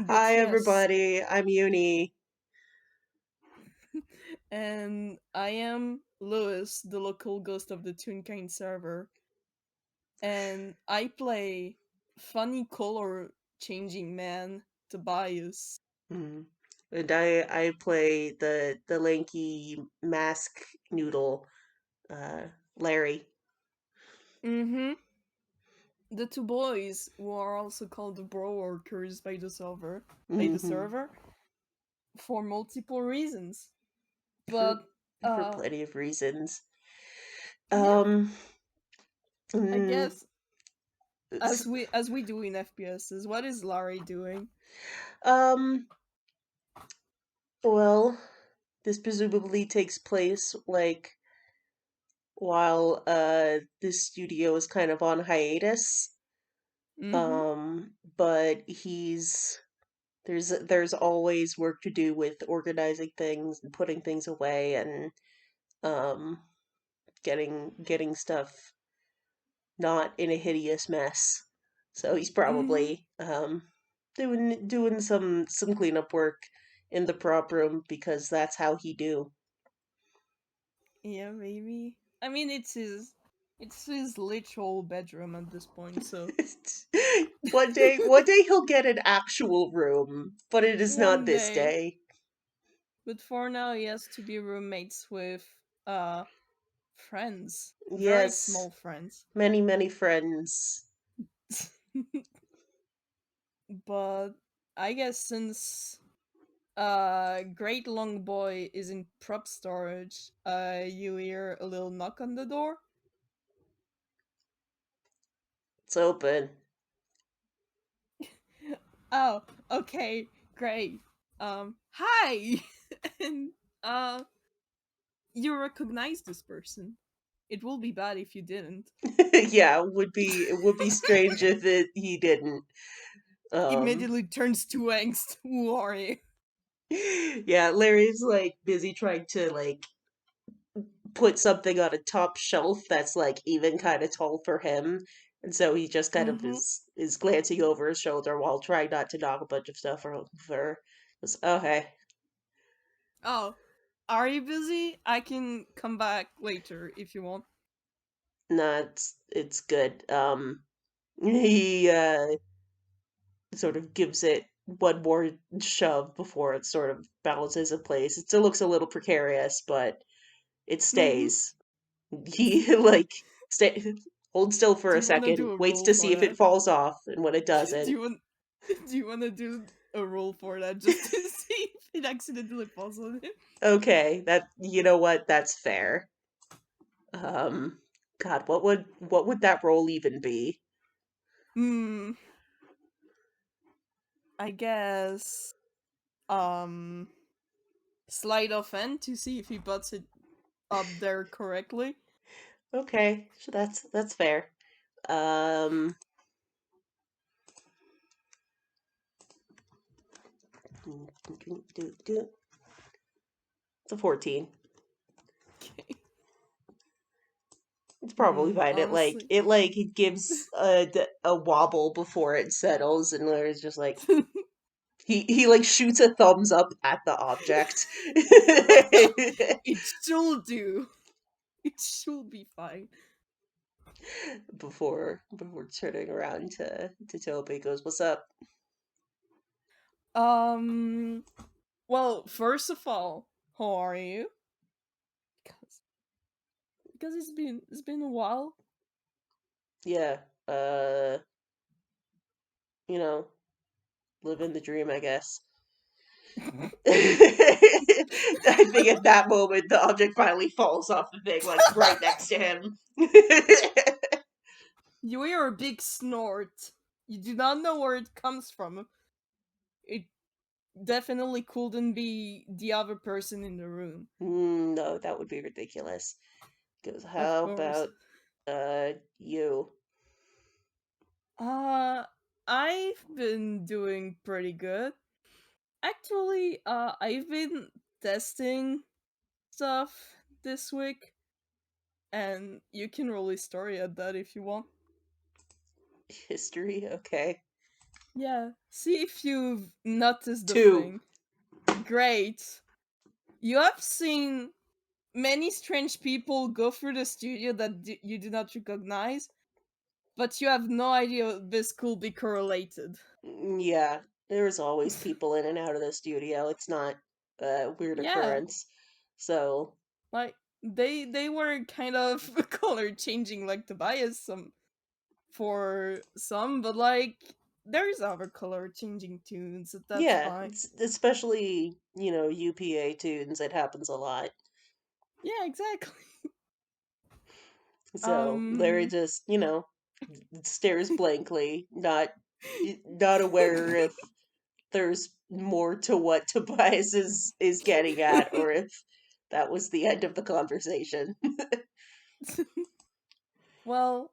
But Hi, yes, everybody. I'm Uni. and I am Lewis, the local ghost of the Toonkind server, and I play funny color changing man Tobias. Hmm. And I play the lanky mask noodle, uh, Larry. Mm-hmm. The two boys, who are also called the bro workers by the Hmm. server, for multiple reasons. For But for uh, plenty of reasons. yeah, Um. I mm, guess s- as we do in FPSs, what is Larry doing? um. Well, this presumably takes place while this studio is kind of on hiatus. Mm-hmm. But there's always work to do with organizing things and putting things away and um getting stuff not in a hideous mess. So he's Mm-hmm. probably doing some cleanup work in the prop room because that's how he do. Yeah, maybe. I mean, it's his literal bedroom at this point. So One day he'll get an actual room, but it is not one this day, day. but for now, he has to be roommates with friends, very Yes, small friends. many friends. But I guess since Great Long Boy is in prop storage, you hear a little knock on the door. It's open. Oh, okay, great. Hi, and you recognize this person. It will be bad if you didn't. Yeah, it would be strange if he didn't. Um, Immediately turns to angst. Who are you? yeah, Larry's like busy trying to like put something on a top shelf that's like even kind of tall for him, and so he just kind of Mm-hmm. is glancing over his shoulder while trying not to knock a bunch of stuff over. Okay, Oh, are you busy? I can come back later if you want. no, it's good. He sort of gives it one more shove before it sort of balances in place. It still looks a little precarious, but it Mm-hmm. stays. He like stay hold still for Do a you want to second, do a waits roll to see for if it that? falls off, and when it do doesn't, you want? Do you want to do a roll for that just to see if it accidentally falls on him? okay, that you know what, that's fair. Um, God, what would that roll even be? Hmm. I guess. Um. Sleight of hand to see if he butts it up there correctly. Okay, so that's fair. Um, it's a 14. Okay. It's probably fine. Honestly. It gives a wobble before it settles, and Larry's just like he like shoots a thumbs up at the object It should do. It should be fine. before turning around to Toby goes, "What's up?" Um. Well, first of all, how are you? Because it's been a while. Yeah, uh, you know, living the dream, I guess. I think at that moment the object finally falls off the thing, like right next to him. You hear a big snort. You do not know where it comes from. It definitely couldn't be the other person in the room. No, that would be ridiculous. Goes, Of how course. about you? Uh, I've been doing pretty good. Actually, I've been testing stuff this week, and you can roll a story at that if you want. History, okay. Yeah. See if you've noticed the Two. thing. Great. You have seen many strange people go through the studio that you do not recognize, but you have no idea this could be correlated. Yeah, there's always people in and out of the studio. It's not a weird Yeah. occurrence. So, Like they were kind of color changing like Tobias for some, but like there's other color changing tunes, so that's yeah, fine. it's especially, UPA tunes, it happens a lot. Yeah, exactly. So, Larry Um just, stares blankly, not aware if there's more to what Tobias is getting at or if that was the end of the conversation. well,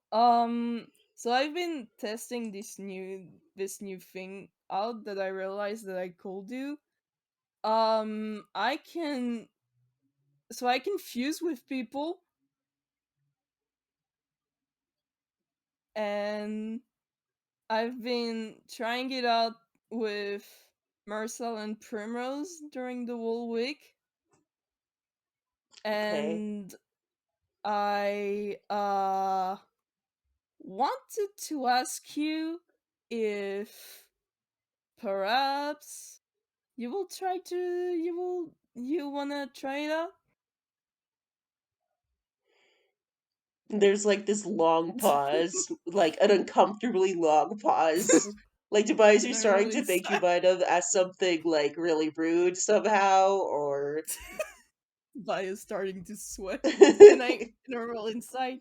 so I've been testing this new thing out that I realized that I could do. I can I can fuse with people, and I've been trying it out with Marcel and Primrose during the whole week, Okay. and I wanted to ask you if perhaps you wanna try it out? There's like this long pause, like an uncomfortably long pause. Like Tobias, you're And I'm starting really to think you sad. might have asked something like really rude somehow, or Vi is starting to sweat, and I'm real inside.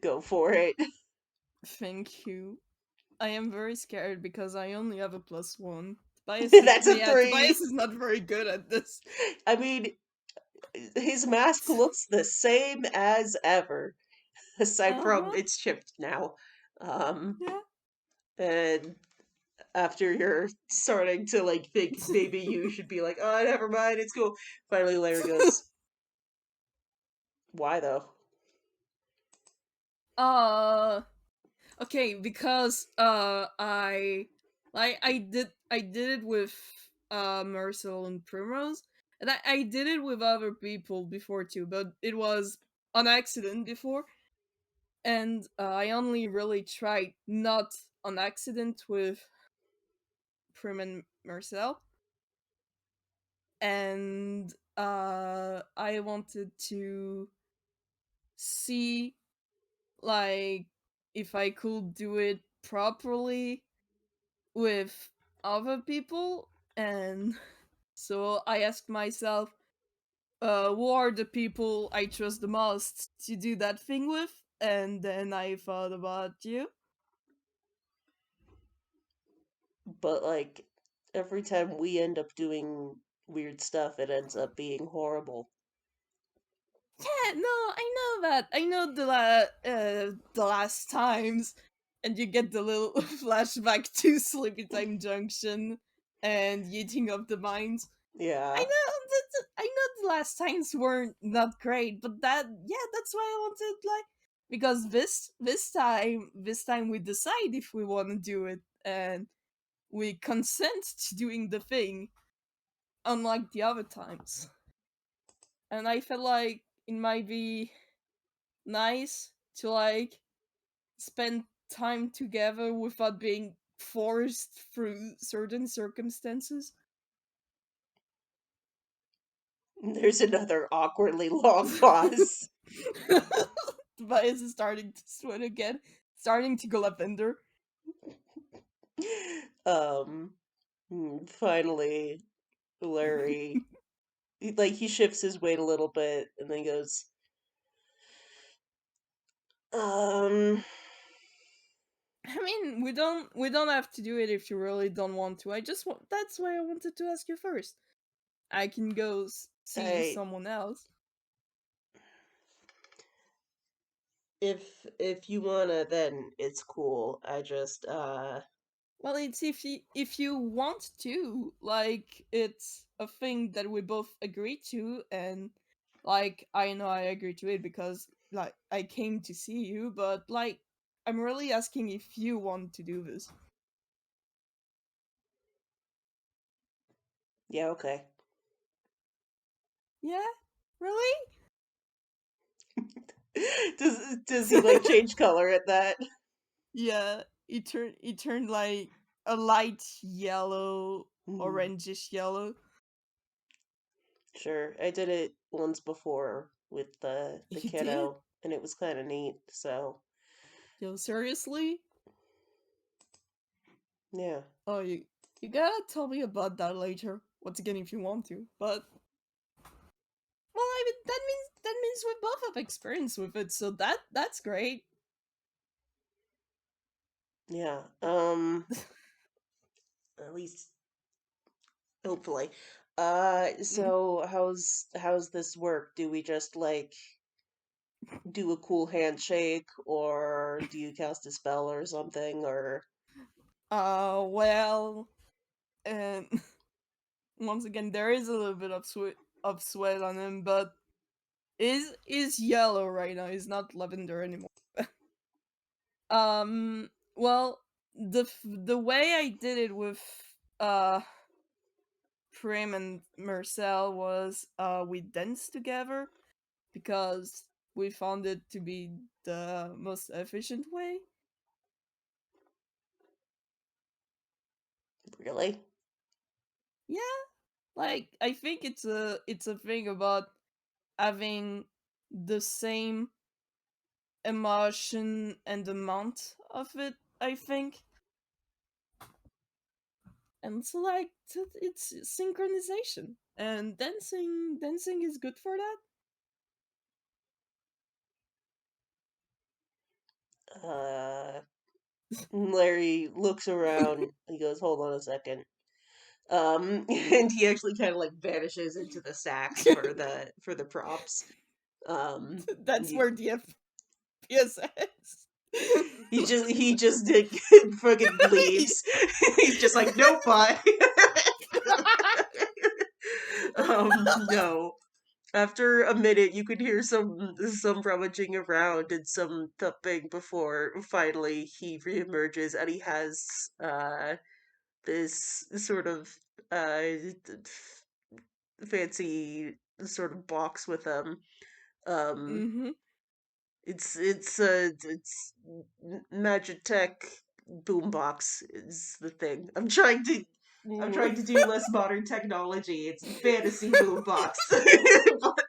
go for it. Thank you. I am very scared because I only have a +1. That's a Tobias three. is not very good at this. I mean, his mask looks the same as ever, aside from Uh-huh. it's chipped now. Um, Yeah. and after you're starting to like think maybe you should be like, oh, never mind, it's cool. Finally, Larry goes, why though? uh okay, because I did it with Marcel and Primrose, and I did it with other people before too, but it was on accident before, and I only really tried not on accident with Prim and Marcel, and I wanted to see like if I could do it properly with other people, and so I asked myself, who are the people I trust the most to do that thing with? And then I thought about you. But like every time we end up doing weird stuff, it ends up being horrible. Yeah, no, I know that. I know the last times, and you get the little flashback to Sleepy Time Junction and eating up the mines. I Yeah. know I know the last times were not great, but that's why I wanted like because this time we decide if we want to do it, and we consent to doing the thing, unlike the other times. And I felt like it might be nice to like spend time together without being forced through certain circumstances. There's another awkwardly long pause. Tobias is starting to sweat again, starting to go lavender. Um, Finally, Larry, he shifts his weight a little bit and then goes, um, I mean, we don't have to do it if you really don't want to. I just want that's why I wanted to ask you first. I can go see I someone else. if you wanna, then it's cool. I just Well, it's if you want to, like it's a thing that we both agree to, and like I know I agree to it because like I came to see you, but like I'm really asking if you want to do this. Yeah, okay. Yeah, really? Does he like change color at that? Yeah, it turned like a light yellow, Hmm. orangish yellow. Sure. I did it once before with the You did? kiddo, and it was kind of neat. So, Yo, seriously? yeah. Oh, you gotta tell me about that later. Once again, if you want to. But well, I mean that means we both have experience with it, so that's great. Yeah. At least hopefully. Mm. So how's this work? Do we just like do a cool handshake, or do you cast a spell or something, or Well, and once again, there is a little bit of sweat on him, but is yellow right now. He's not lavender anymore. Well, the way I did it with uh Prim and Marcel was we danced together because we found it to be the most efficient way. really? Yeah, like I think it's a thing about having the same emotion and amount of it, I think. And so like it's synchronization. And dancing is good for that. Uh, Larry looks around. He goes, "Hold on a second." And he actually kind of like vanishes into the sacks for the props. That's You, where the FPS is. he just did fucking leaves. He's just like, "Nope, bye." No. After a minute, you could hear some rummaging around and some thumping before finally he reemerges, and he has this sort of fancy sort of box with him. Um, Mm-hmm. it's Magitech boombox is the thing. I'm Ooh. trying to do less modern technology. It's fantasy boombox. But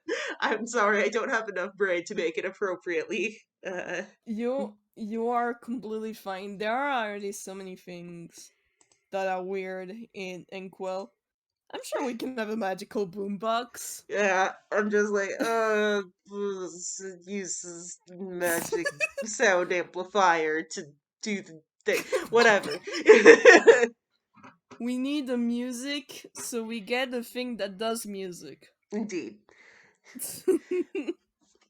I'm sorry, I don't have enough brain to make it appropriately. You are completely fine. There are already so many things that are weird in Quill. I'm sure we can have a magical boombox. Yeah, I'm just like, uses magic sound amplifier to do the thing. Whatever. We need the music, so we get a thing that does music. Indeed.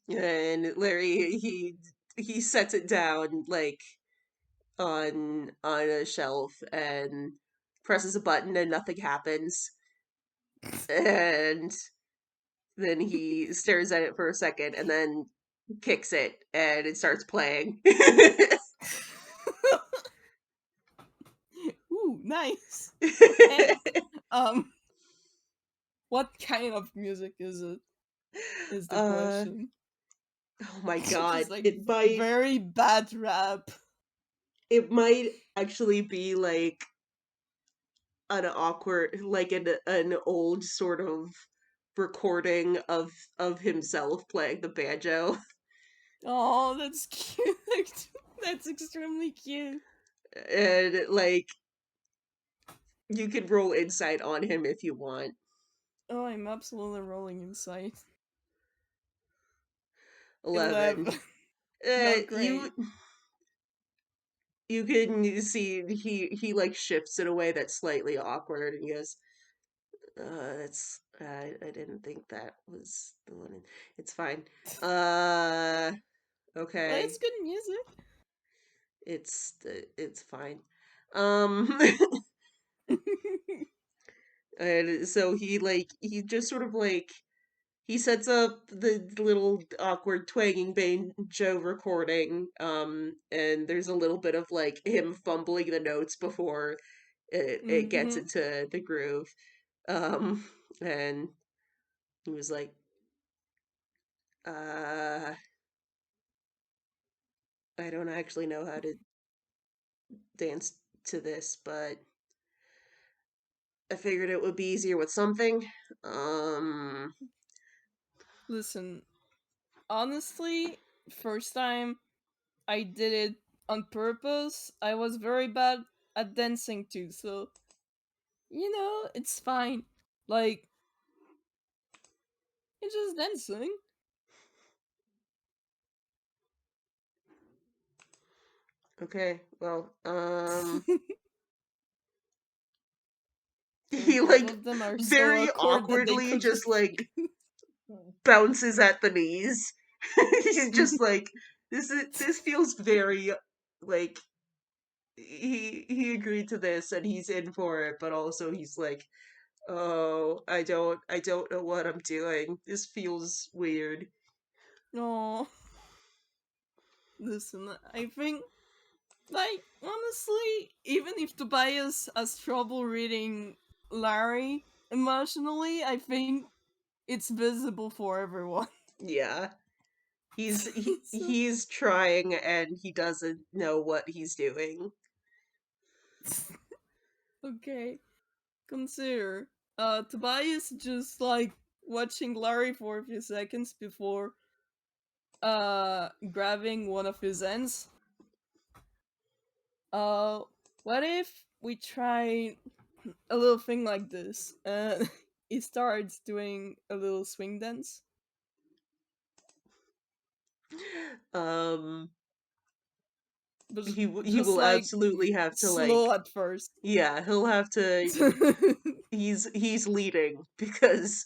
And Larry, he sets it down like on a shelf and presses a button and nothing happens. And then he stares at it for a second and then kicks it and it starts playing. Ooh, nice. And um what kind of music is it? Is the uh question. oh my Is it god. just like very bad rap? It might actually be like an old sort of recording of himself playing the banjo. Oh, that's cute. That's extremely cute. And like you can roll insight on him if you want. Oh, I'm absolutely rolling inside. 11. 11. Not You great. you can see he like shifts in a way that's slightly awkward and he goes, that's I didn't think that was the one. It's fine. Uh Well, it's okay. good music. It's fine. Um and so he just sort of like he sets up the little awkward twanging banjo recording, and there's a little bit of like him fumbling the notes before it gets Mm-hmm. into the groove. Um, and he was like, uh, I don't actually know how to dance to this, but I figured it would be easier with something. Um, Listen, honestly, first time I did it on purpose, I was very bad at dancing too, so it's fine. Like, it's just dancing. okay, well, And he both like of them are so very awkward that they awkwardly could just just. like bounces at the knees. He's just like, this feels very like he agreed to this and he's in for it, but also he's like, oh, I don't know what I'm doing. This feels weird. No, listen, I think, like, honestly, even if Tobias has trouble reading Larry emotionally, I think it's visible for everyone. Yeah. So, He's trying and he doesn't know what he's doing. okay, consider. Tobias just like watching Larry for a few seconds before grabbing one of his ends. Uh, what if we try a little thing like this? He starts doing a little swing dance, Um but he just will like absolutely have to like, slow at first. yeah, he'll have to, he's leading because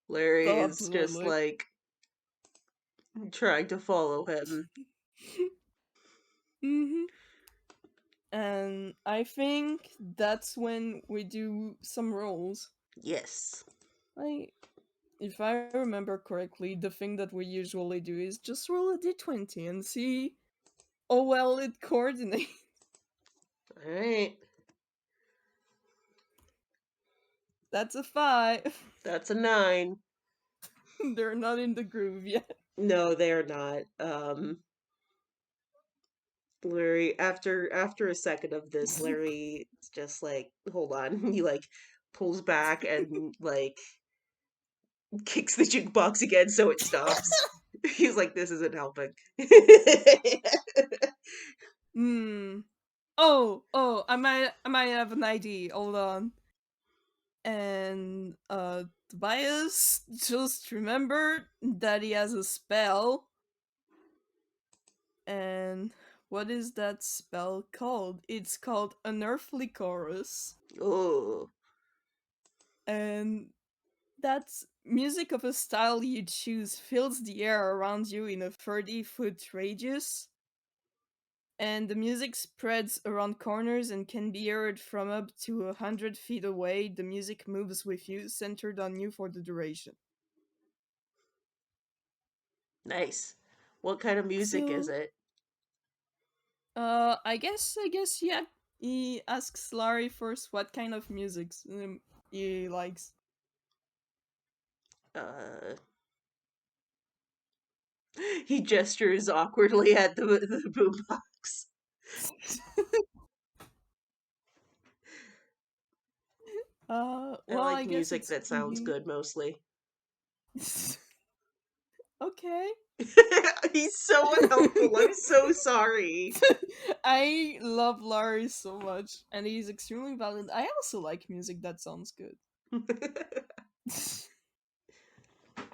Larry is just Absolutely. like trying to follow him. Hmm. And I think that's when we do some rolls. Yes. Like, if I remember correctly, the thing that we usually do is just roll a d20 and see how well it coordinates. All right. That's a 5. That's a 9. They're not in the groove yet. No, they're not. Larry, after a second of this, Larry is just like, hold on. He like pulls back and like kicks the jukebox again so it stops. He's like, this isn't helping. Hmm. Oh, I might have an idea. Hold on. And Tobias just remembered that he has a spell. And what is that spell called? It's called Unearthly Chorus. Oh, And that's music of a style you choose fills the air around you in a 30-foot radius. And the music spreads around corners and can be heard from up to 100 feet away. The music moves with you, centered on you for the duration. nice. What kind of music is So, it? I guess, yeah. He asks Larry first what kind of music he likes. Uh, he gestures awkwardly at the boombox. I Well, like I guess music it's that sounds pretty. good mostly. Okay. He's so unhelpful. I'm so sorry. I love Larry so much, and he's extremely valid. I also like music that sounds good.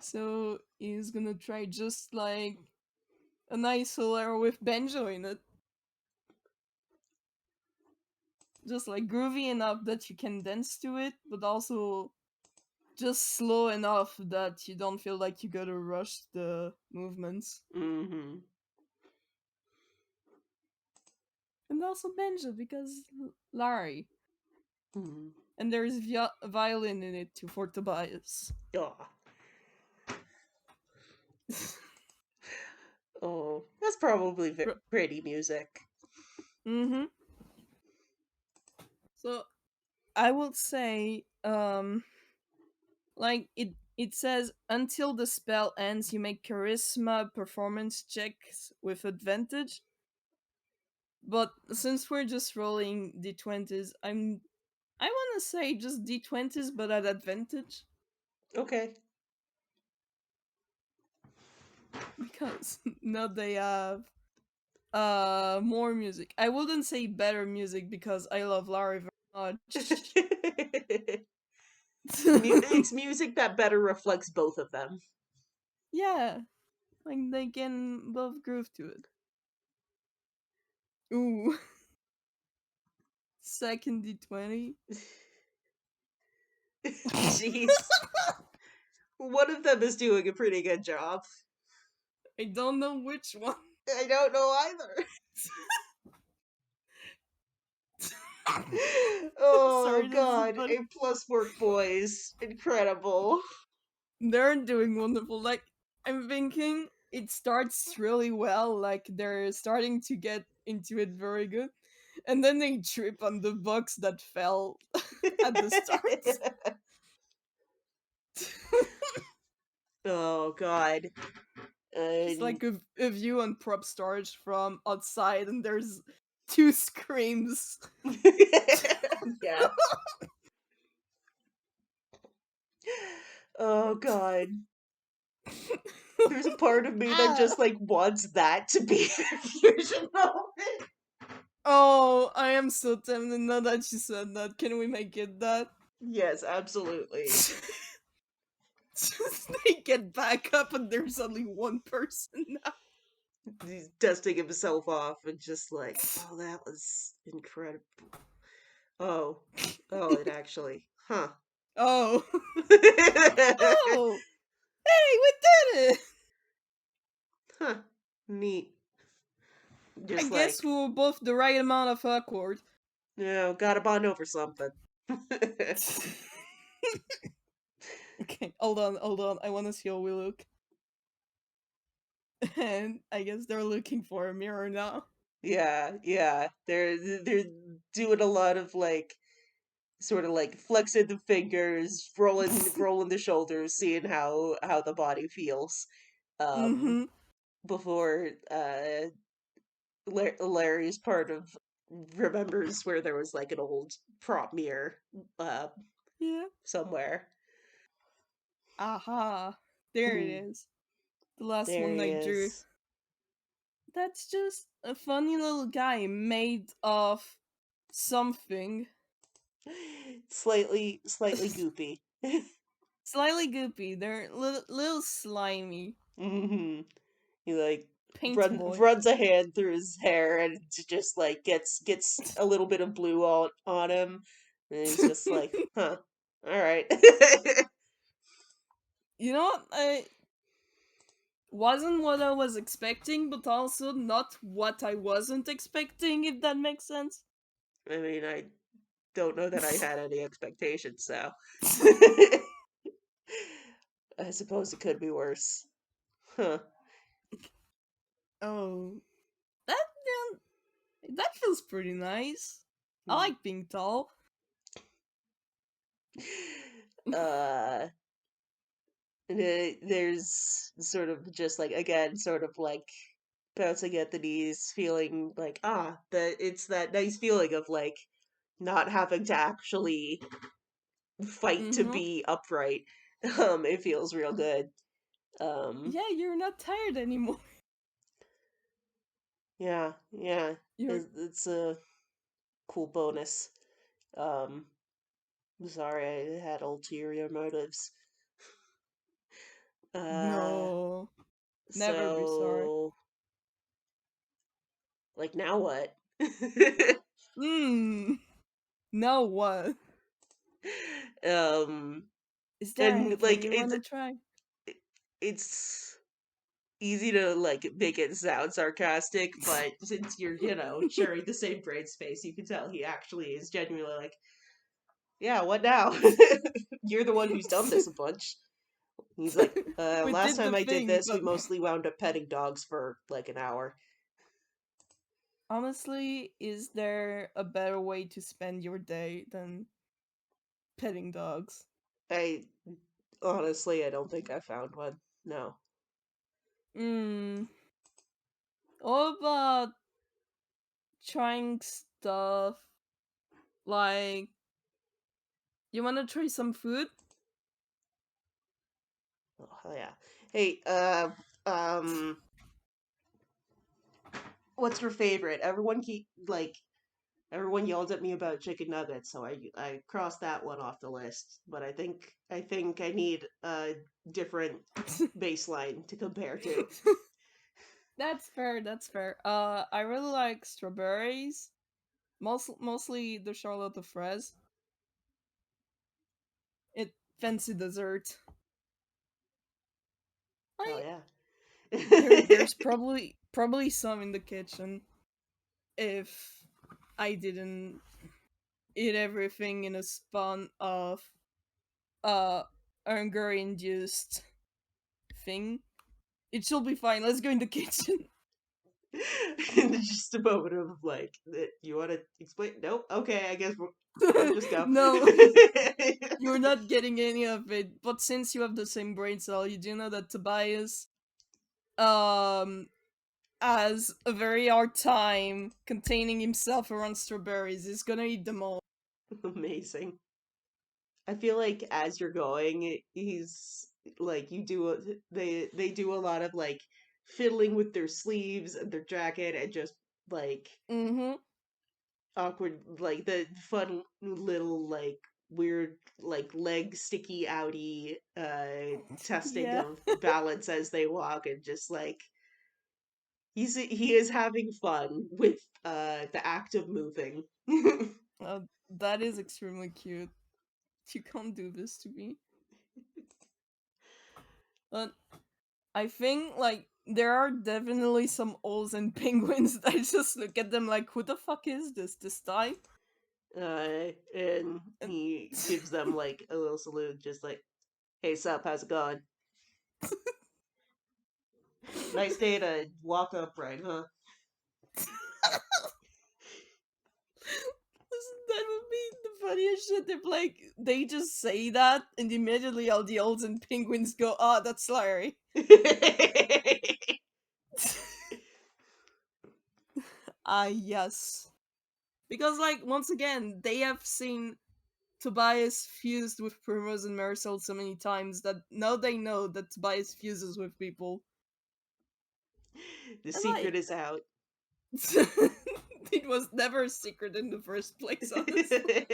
So he's gonna try just like a nice Solero with banjo in it. Just like groovy enough that you can dance to it, but also just slow enough that you don't feel like you gotta rush the movements. Hmm. And also banjo because Larry. Hmm. And there's violin in it too for Tobias. Oh, oh, that's probably pretty music. Mm-hmm. So I would say, Like it says until the spell ends, you make charisma performance checks with advantage. But since we're just rolling d20s, I want to say just d20s, but at advantage Okay. because now they have more music. I wouldn't say better music because I love Larry very much. It's music that better reflects both of them. Yeah, like they can both groove to it. Ooh, second d20. Jeez. One of them is doing a pretty good job. I don't know which one. I don't know either. Oh Sorry, that's so god, funny. A plus work boys. Incredible. They're doing wonderful. Like I'm thinking it starts really well, like they're starting to get into it very good. And then they trip on the box that fell at the start. Oh god. Just And like a view on prop storage from outside and there's two screams. yeah. Oh god. There's a part of me that Ah. just like wants that to be a fusion moment. Oh, I am so tempted now that you said that. Can we make it that? Yes, absolutely. Just they get back up and there's only one person now. He's dusting himself off and just like, oh, that was incredible. Oh, oh, it actually, huh? Oh. Oh! Hey, we did it! huh? Neat. I Just guess like, we were both the right amount of awkward. gotta bond over something. Okay, hold on. I want to see how we look. And I guess they're looking for a mirror now. Yeah, yeah. They're doing a lot of like sort of like flexing the fingers, rolling the shoulders, seeing how the body feels. Um, Mm-hmm. before Larry's part of remembers where there was like an old prop mirror uh Yeah. somewhere. Aha. There it Hmm, is. The last there one he I drew. is. That's just a funny little guy made of something. Slightly goopy. Slightly goopy. They're little slimy. hmm He like Paint boy. runs a hand through his hair and just like gets a little bit of blue on him, and he's just like, huh, all right. You know what? I wasn't what I was expecting, but also not what I wasn't expecting, if that makes sense. I mean, I don't know that I had any expectations, so I suppose it could be worse. Huh. Oh, that that feels pretty nice. I Hmm. like being tall. Uh, there's sort of just like again, sort of like bouncing at the knees, feeling like that it's that nice feeling of like not having to actually fight to Mm-hmm. be upright. It feels real good. Um, Yeah, you're not tired anymore. yeah, yeah, You're it's a cool bonus. Um, I'm sorry I had ulterior motives. Uh, no, never be sorry. so like now what? Hmm. Now what? um, Is there and anything like you want to try? it's easy to like make it sound sarcastic, but since you're, sharing the same brain space, you can tell he actually is genuinely like, yeah, what now? You're the one who's done this a bunch. He's like, We last did time the I did thing, this, we but mostly wound up petting dogs for like an hour. honestly, is there a better way to spend your day than petting dogs? I Honestly, I don't think I found one. No. Hmm. What about trying stuff like you want to try some food? Oh, hell yeah. Hey, um, what's your favorite? Everyone yelled at me about chicken nuggets, so I crossed that one off the list. But I think I need a different baseline to compare to. That's fair. That's fair. I really like strawberries. Mostly the Charlotte of Fraise. It fancy dessert. Hell I yeah. there's probably some in the kitchen if I didn't eat everything in a spawn of uh hunger induced thing. It should be fine. Let's go in the kitchen. Just a moment of like, you want to explain? Nope. Okay, I guess let's just go. No, you're not getting any of it. But since you have the same brain cell, you do know that Tobias um has a very hard time containing himself around strawberries. He's gonna eat them all. Amazing. I feel like as you're going, he's like they do a lot of like fiddling with their sleeves and their jacket and just like Mm-hmm. awkward like the fun little like weird like leg sticky outy testing Yeah. of balance as they walk and just like he is having fun with the act of moving. That is extremely cute. You can't do this to me. But I think like there are definitely some owls and penguins that just look at them like, who the fuck is this time? And And he gives them like a little salute, just like, "Hey, sup? How's it going? Nice day to walk upright, huh?" that would be the funniest shit if like they just say that and immediately all the owls and penguins go, ah, that's Larry. Ah, yes. Because like once again, they have seen Tobias fused with Primrose and Marisol so many times that now they know that Tobias fuses with people. The And secret like is out. it was never a secret in the first place, honestly.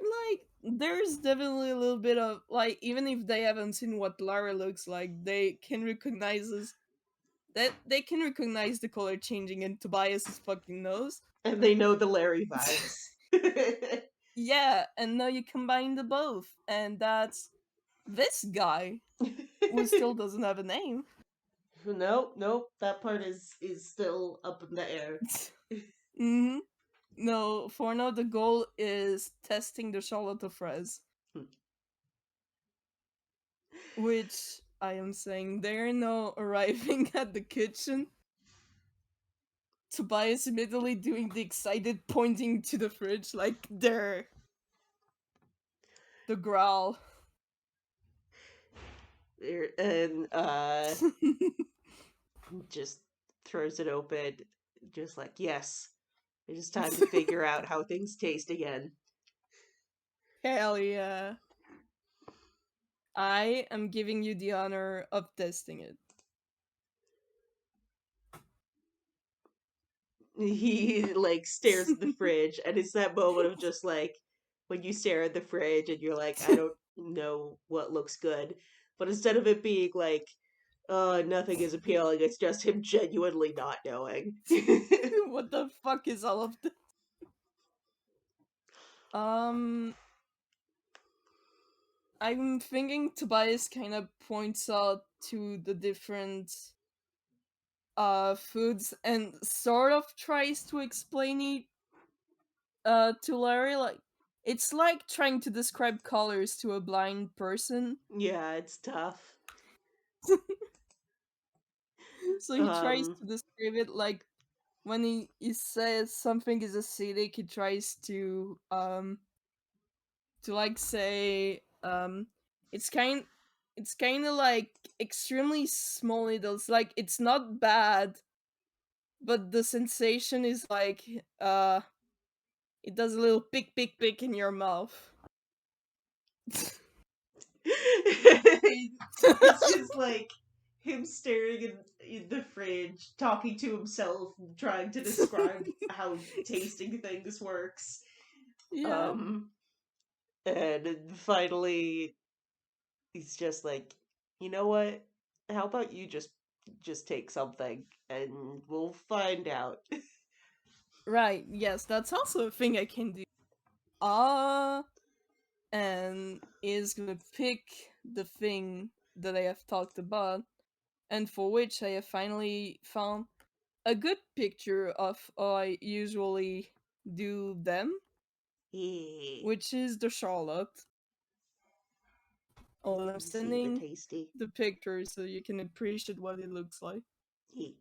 Like there's definitely a little bit of like even if they haven't seen what Lara looks like, they can recognize the color changing in Tobias's fucking nose. And they know the Larry vibes. Yeah, and now you combine the both, and that's this guy who still doesn't have a name. Nope, nope. That part is still up in the air. Hmm. No, for now the goal is testing the Charlotte of Fraise, which I am saying they're now arriving at the kitchen. Tobias immediately doing the excited pointing to the fridge like there, the growl. And just throws it open, just like, yes, it is time to figure out how things taste again. Hell yeah. I am giving you the honor of testing it. He like stares at the fridge, and it's that moment of just like when you stare at the fridge and you're like, I don't know what looks good. But instead of it being like, oh, nothing is appealing, it's just him genuinely not knowing. What the fuck is all of this? Um, I'm thinking Tobias kind of points out to the different foods and sort of tries to explain it to Larry like it's like trying to describe colors to a blind person. Yeah, it's tough. So he tries Um, to describe it like when he says something is acidic, he tries to to like say it's kind it's kind of like extremely small needles. Like it's not bad, but the sensation is like it does a little pick pick pick in your mouth. It's just like him staring in the fridge, talking to himself, trying to describe how tasting things works. Yeah. Um, and finally, he's just like, you know what? How about you just take something and we'll find out. Right. Yes, that's also a thing I can do. Ah, and is gonna pick the thing that I have talked about, and for which I have finally found a good picture of how I usually do them, Yeah. which is the Charlotte. Oh, and I'm You see the sending tasty. the picture so you can appreciate what it looks like. Yeah.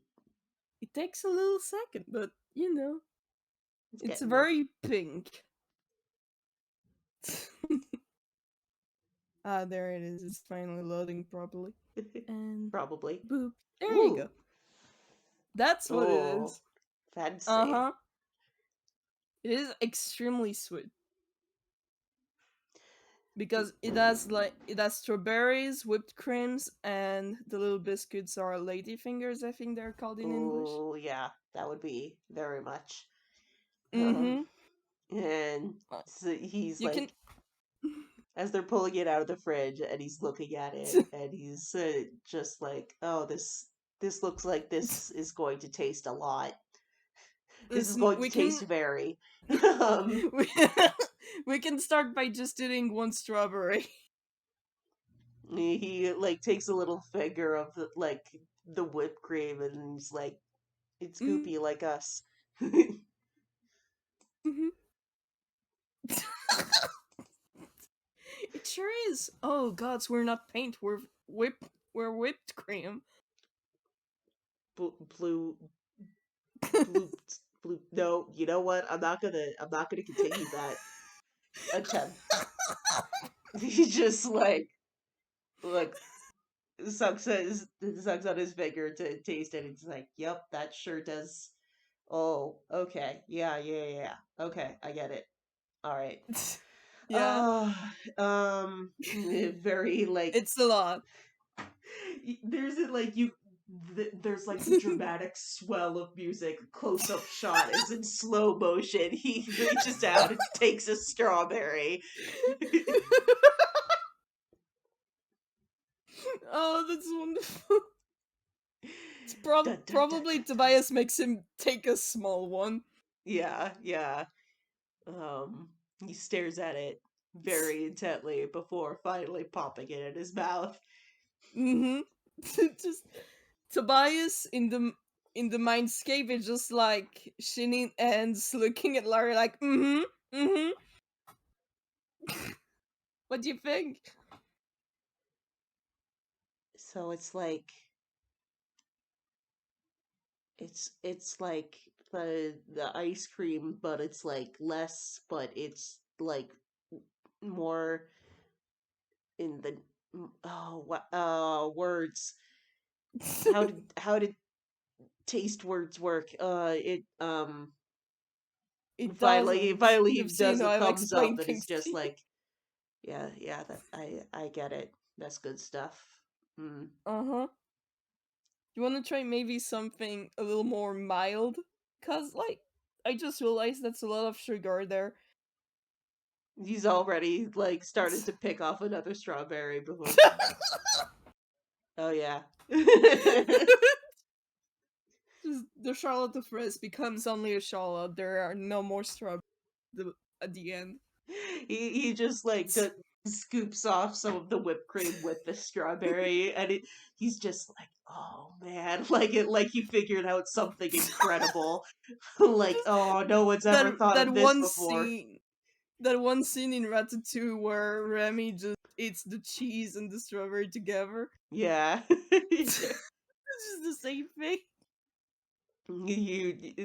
It takes a little second, but you know, It's it's getting there. very pink. Ah, there it is. It's finally loading properly. And Probably. boop. There you go. Ooh. That's what it Oh. is. Uh Fancy. huh. It is extremely sweet because it has strawberries, whipped creams, and the little biscuits are lady fingers. I think they're called in English. Oh, yeah. That would be very much. Um, Mm-hmm. and so he's You can. like, as they're pulling it out of the fridge, and he's looking at it, and he's just like, "Oh, this looks like this is going to taste a lot. This is Listen, going to we taste can. very." um, we, we can start by just eating one strawberry. he like takes a little finger of the whipped cream, and he's like, "It's Mm-hmm. goopy like us." It sure is. Oh gods, we're not paint. We're whipped cream. Blue, blue, blue. No, you know what? I'm not gonna continue that attempt. He just like sucks on his finger to taste it. It's like, yep, that sure does. Oh, okay, yeah, yeah, yeah. Yeah. Okay, I get it. All right. Yeah, Uh, very like it's a lot. there's a like you. There's like the dramatic swell of music, close up shot is in slow motion. He reaches out and takes a strawberry. Oh, that's wonderful. It's Dun, dun, dun, probably dun, dun. Tobias makes him take a small one. Yeah, yeah. He stares at it very intently before finally popping it in his mouth. Mm-hmm. Just Tobias in the mindscape is just like shinning ends, looking at Larry like, mm-hmm, mm-hmm. What do you think? So it's like the ice cream, but it's like less, but it's like more in the what words. How did taste words work? It It finally doesn't. finally he You've seen does how a I've thumbs up explained and is things to just you. like, yeah, yeah, that I get it. That's good stuff. Mm. Uh-huh. You wanna try maybe something a little more mild? Cause like I just realized that's a lot of sugar there. He's already like started to pick off another strawberry before. Oh yeah. Just the Charlotte of Frizz becomes only a Charlotte. There are no more strawberries at the end. he just like scoops off some of the whipped cream with the strawberry, and he's just like, oh man, like he figured out something incredible. Like, oh, no one's ever thought That of this one before. scene, that one scene in Ratatouille where Remy just eats the cheese and the strawberry together. Yeah. It's just the same thing.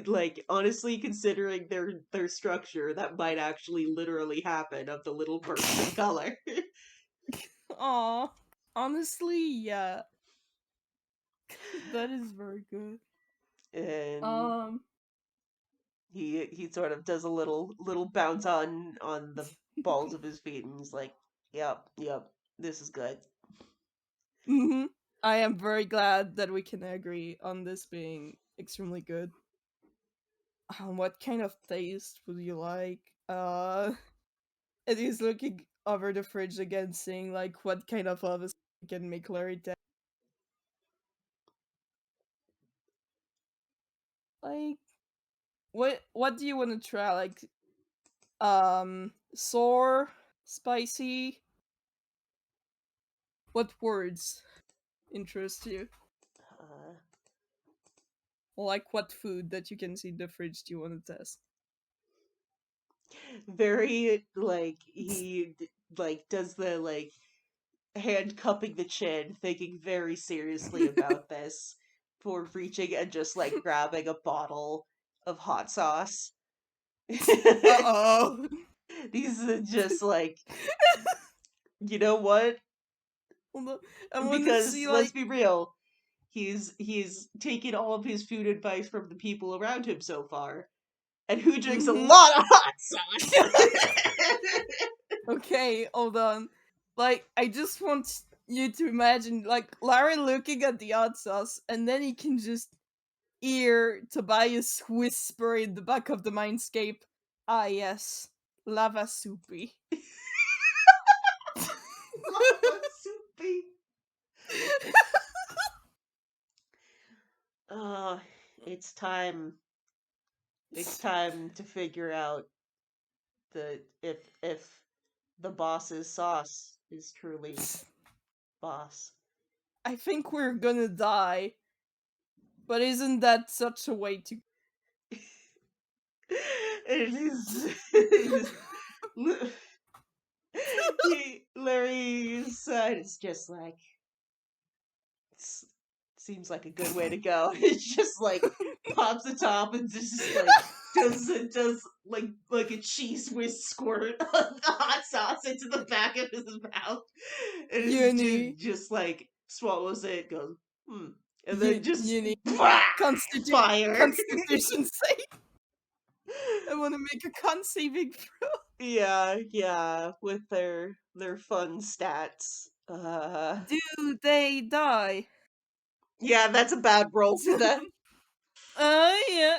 like honestly considering their structure, that might actually literally happen of the little bursts of color. Aw. Honestly, yeah. That is very good. And Um he sort of does a little bounce on the balls of his feet, and he's like, "Yep, yep, this is good." mhm. I am very glad that we can agree on this being extremely good. What kind of taste would you like? It is looking over the fridge again, seeing like what kind of lava can make Larry taste. Like, what do you want to try? Like, sour, spicy. What words interest you? Uh, Like, what food that you can see in the fridge do you want to test? very like like does the like hand cupping the chin, thinking very seriously about this, for reaching and just like grabbing a bottle of hot sauce. Uh oh. These are just like, you know what? Hold on. I want to Because see let's like. be real, he's taken all of his food advice from the people around him so far. And who drinks a Mm-hmm. lot of hot sauce? Okay, hold on. Like, I just want you to imagine like Larry looking at the hot sauce, and then he can just hear Tobias whisper in the back of the mindscape. Ah yes, lava soupy. Lava soupy. Uh, it's time. It's time to figure out the if the boss's sauce is truly boss. I think we're gonna die, but isn't that such a way to? It is. Larry's side is just like, s- seems like a good way to go. It's just like pops the top and just like does like a cheese whiz squirt of the hot sauce into the back of his mouth, and it's Uni, just like swallows it, goes and then just uni, fire. constitution sake. I want to make a con saving throw. Yeah, yeah, with their fun stats. Do they die? Yeah, that's a bad roll for them. Yeah.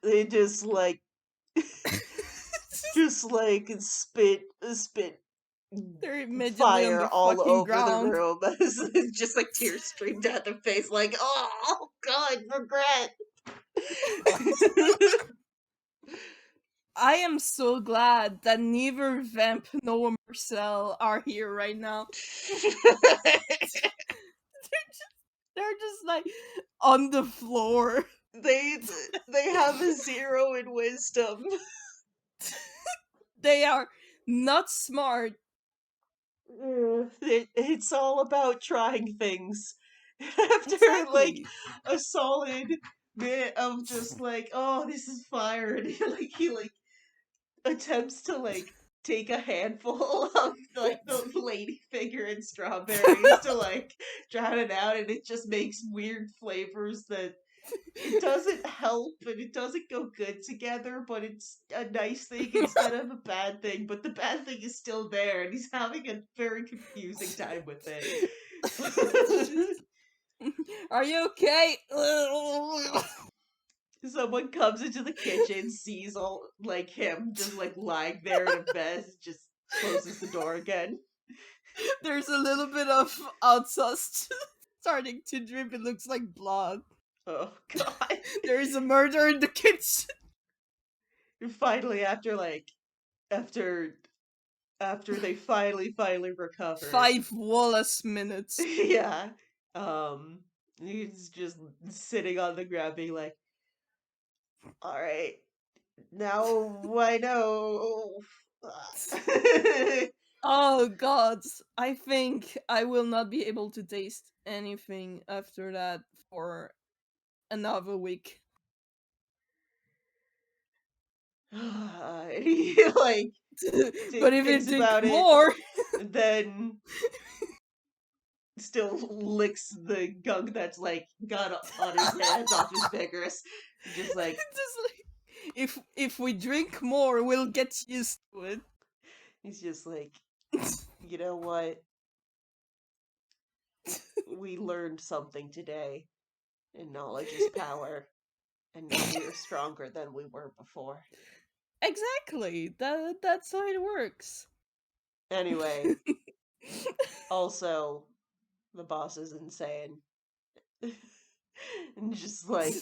They just like just like spit They're immediately on fire the all fucking over the ground. room. Just like tears streamed down their face, like, oh god, regret. I am so glad that neither Vamp nor Marcel are here right now. They're just like on the floor. they they have a 0 in wisdom. They are not smart. It's all about trying things. After like Exactly. a solid bit of just like, oh, this is fire, and he attempts to like take a handful of like the lady finger and strawberries to like drown it out, and it just makes weird flavors that it doesn't help and it doesn't go good together, but it's a nice thing instead of a bad thing. But the bad thing is still there, and he's having a very confusing time with it. It's just, are you okay? Someone comes into the kitchen, sees all like him just like lying there in a mess, just closes the door again. There's a little bit of hot sauce starting to drip. It looks like blood. Oh god. There is a murder in the kitchen. And finally, after they finally recover, 5 Wallace minutes. yeah, he's just sitting on the ground being like, all right, now I know. Oh god, I think I will not be able to taste anything after that for another week. He like But if you thinks drink about it, more, and then still licks the gunk that's like got on his hands off his vigorous. Just like just like, if we drink more, we'll get used to it. he's just like, you know what? We learned something today, and knowledge is power, and now we are stronger than we were before. Exactly. That's how it works. Anyway, also the boss is insane. And just like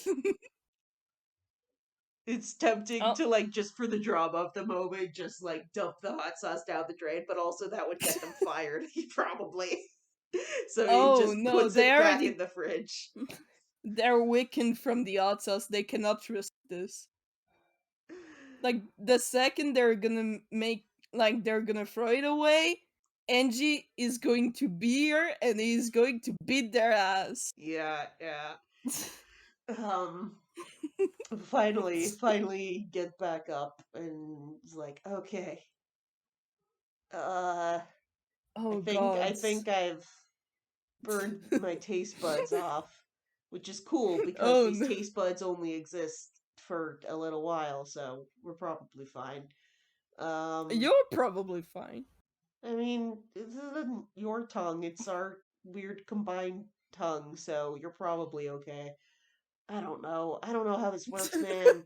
it's tempting Oh, to like just for the drama of the moment just like dump the hot sauce down the drain, but also that would get them fired probably. So he oh just no, puts they it back in already the fridge. they're weakened from the outsource. They cannot risk this. Like the second they're gonna make like they're gonna throw it away, Angie is going to be here and he's going to beat their ass. Yeah, yeah. Um finally get back up and it's like, okay. Uh I Oh think I gods. think I've burned my taste buds off, which is cool because Oh these no. taste buds only exist for a little while, so we're probably fine. Um, You're probably fine. I mean, this isn't your tongue, it's our weird combined tongue, so you're probably okay. I don't know. I don't know how this works, man.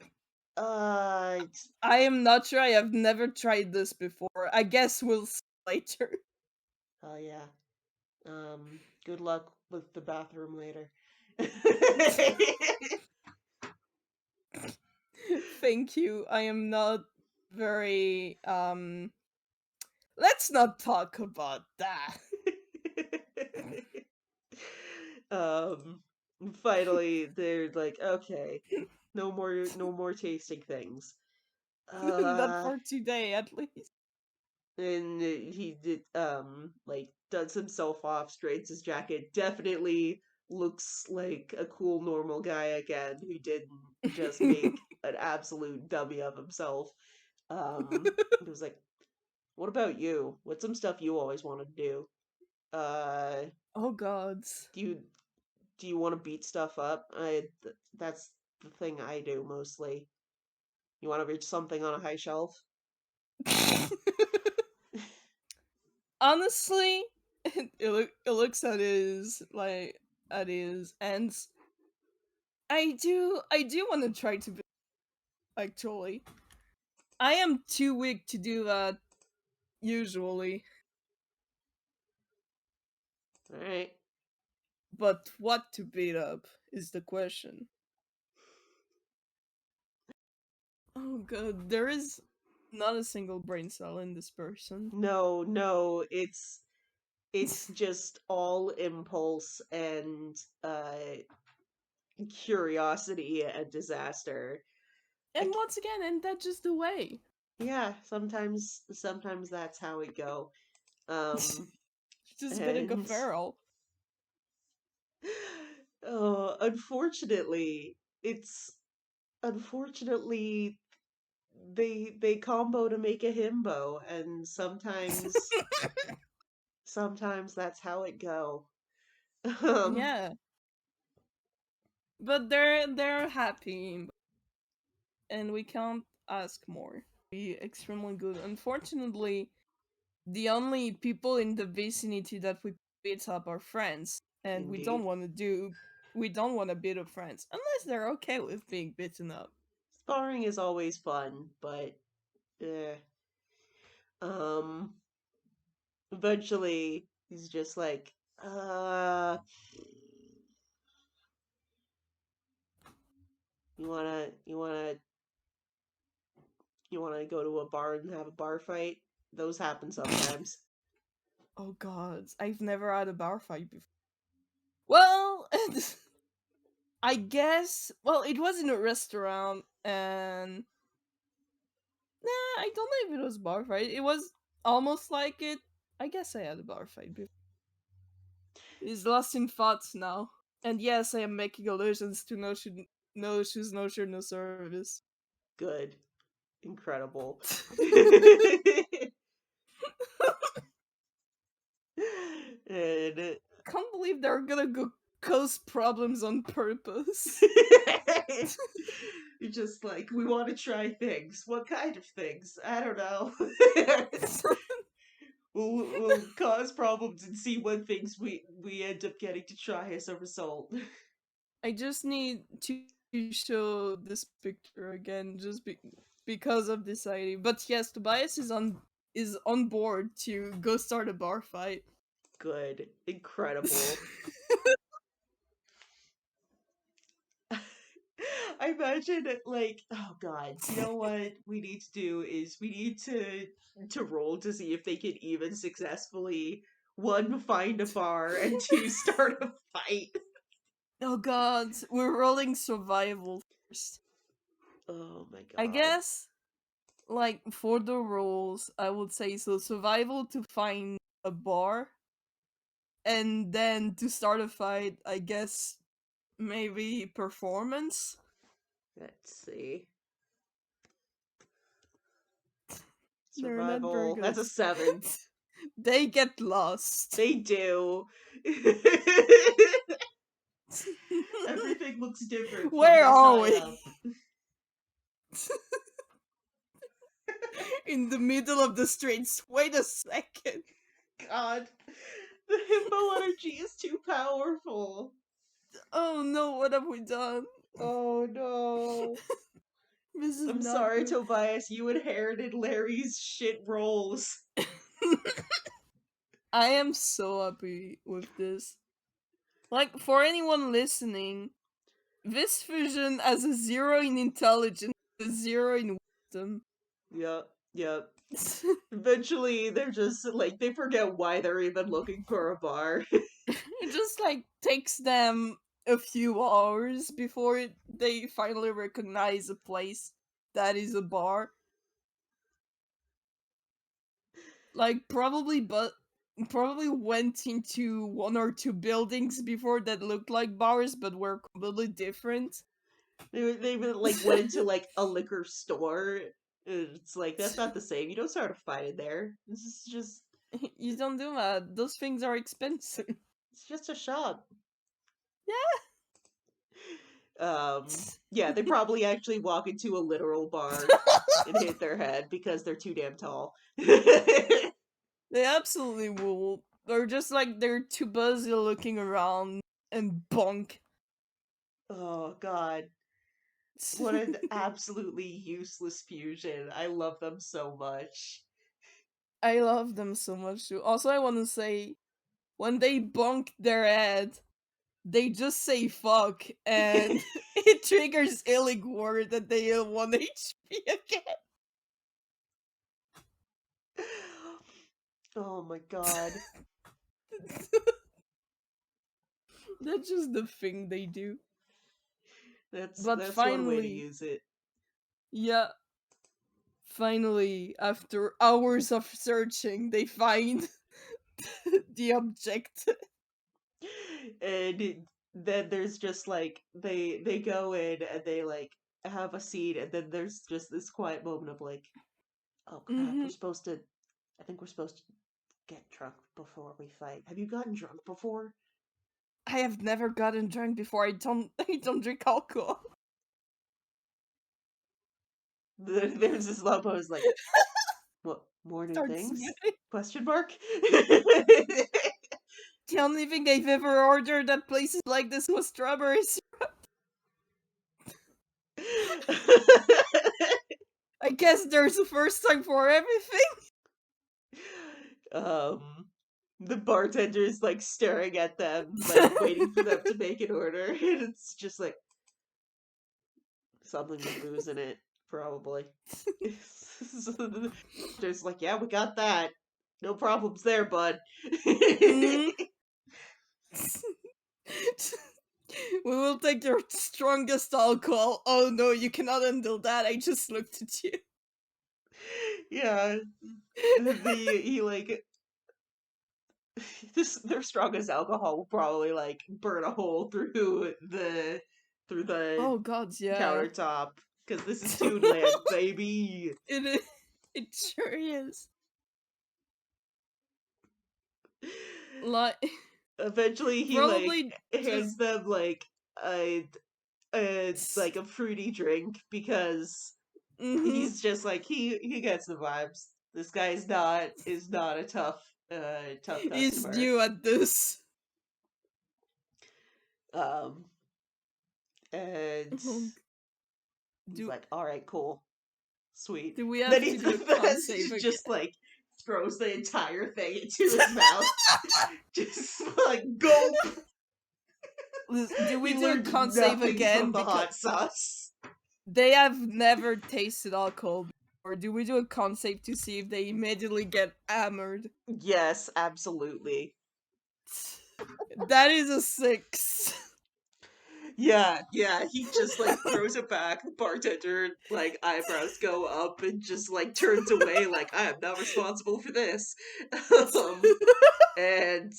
It's, I am not sure. I have never tried this before. I guess we'll see later. oh yeah. Good luck with the bathroom later. Thank you. I am not very let's not talk about that. um finally they're like, okay, no more tasting things. Not uh for today at least. and he did like does himself off, straightens his jacket, definitely looks like a cool normal guy again who didn't just make an absolute dummy of himself. It was like, what about you? What's some stuff you always wanted to do? uh Oh gods. do you do you want to beat stuff up? That's the thing I do mostly. You want to reach something on a high shelf? Honestly, it looks at his like at his ends. I do want to try to be actually. I am too weak to do that usually. All right. But what to beat up is the question. Oh god, there is not a single brain cell in this person. No, no, it's just all impulse and curiosity and disaster. And I c once again, and that's just the way. Yeah, sometimes that's how it go. Um, Just gotta go and feral. oh, unfortunately, it's unfortunately they combo to make a himbo, and sometimes that's how it go. Um, Yeah, but they're happy, and we can't ask more. Be extremely good. Unfortunately, the only people in the vicinity that we beat up are friends, and indeed, we don't want to beat up friends unless they're okay with being beaten up. sparring is always fun, but eh. Um, eventually he's just like, you wanna you wanna go to a bar and have a bar fight? Those happen sometimes. Oh god, I've never had a bar fight before. Well, I guess. Well, it was in a restaurant, and nah, I don't know if it was bar fight. It was almost like it. I guess I had a bar fight before. He's lost in thoughts now. And yes, I am making allusions to no shoes, no shirt, no service. Good. Incredible. And Can't believe they're gonna go cause problems on purpose. you're just like, we want to try things. What kind of things? I don't know. We'll cause problems and see what things we end up getting to try as a result. I just need to show this picture again, because of this idea. But yes, Tobias is on board to go start a bar fight. Good. Incredible. I imagine it like, oh god, you know what we need to do is we need to roll to see if they can even successfully one find a bar and two start a fight. Oh god, we're rolling survival first. Oh my I god. guess, like, for the rules, I would say so survival to find a bar, and then to start a fight, I guess maybe performance. Let's see. They're not very Survival. good That's at a 7. they get lost. They do. Everything looks different from Where this are high we? up. In the middle of the streets. Wait a second. God. The himbo energy is too powerful. Oh no, what have we done? Oh no. This is I'm not sorry, good. Tobias, you inherited Larry's shit rolls. I am so happy with this. Like, for anyone listening, this fusion has a 0 in intelligence, a 0 in wisdom. Yep, yep. Eventually, they're just like, they forget why they're even looking for a bar. It just, like, takes them a few hours before they finally recognize a place that is a bar. Like, probably went into one or two buildings before that looked like bars but were completely different. They like went into like a liquor store. It's like, that's not the same. You don't start a fight in there. This is just, You don't do that. Those things are expensive. it's just a shop. Yeah. Yeah, they probably actually walk into a literal bar and hit their head because they're too damn tall. They absolutely will. They're just like they're too busy looking around and bonk. Oh god. What an absolutely useless fusion. I love them so much. I love them so much too. Also, I want to say when they bonk their head, they just say fuck and it triggers Illigor that they heal 1 HP again. Oh my god. That's just the thing they do. But That's one way to finally, use it. yeah, finally, after hours of searching, they find the objective. Then there's just like they go in and they like have a seat and then there's just this quiet moment of like, oh crap, Hmm. I think we're supposed to get drunk before we fight. Have you gotten drunk before? I have never gotten drunk before. I don't drink alcohol. There's this Lobo is like, what, more new Starts things? sweating. Question mark? The only thing I've ever ordered at places like this was strawberries. I guess there's a first time for everything. um, the bartender is like staring at them, like waiting for them to make an order, and it's just like something with booze in it, probably. Just like, yeah, we got that. No problems there, bud. Mm. We will take your strongest alcohol. Oh no, you cannot handle that. I just looked at you. Yeah, he like this their strongest alcohol will probably like burn a hole through the Oh god, yeah. countertop. because this is Toonland, baby. It is. It sure is. Like Eventually, he like probably hands just. them like a fruity drink because Mm-hmm. he's just like he gets the vibes. This guy is not a tough He's customer. new at this. Um, and Oh, he's do like, "All right, cool, sweet." do we Then have he to do a con then save he again? just like throws the entire thing into his mouth, just like gulp. Do we He do a learned con save nothing from again? the Because hot sauce. they have never tasted alcohol before. Do we do a con save to see if they immediately get hammered? Yes, absolutely. That is a 6. Yeah, yeah, he just like throws it back. The bartender like eyebrows go up and just like turns away like I am not responsible for this. um and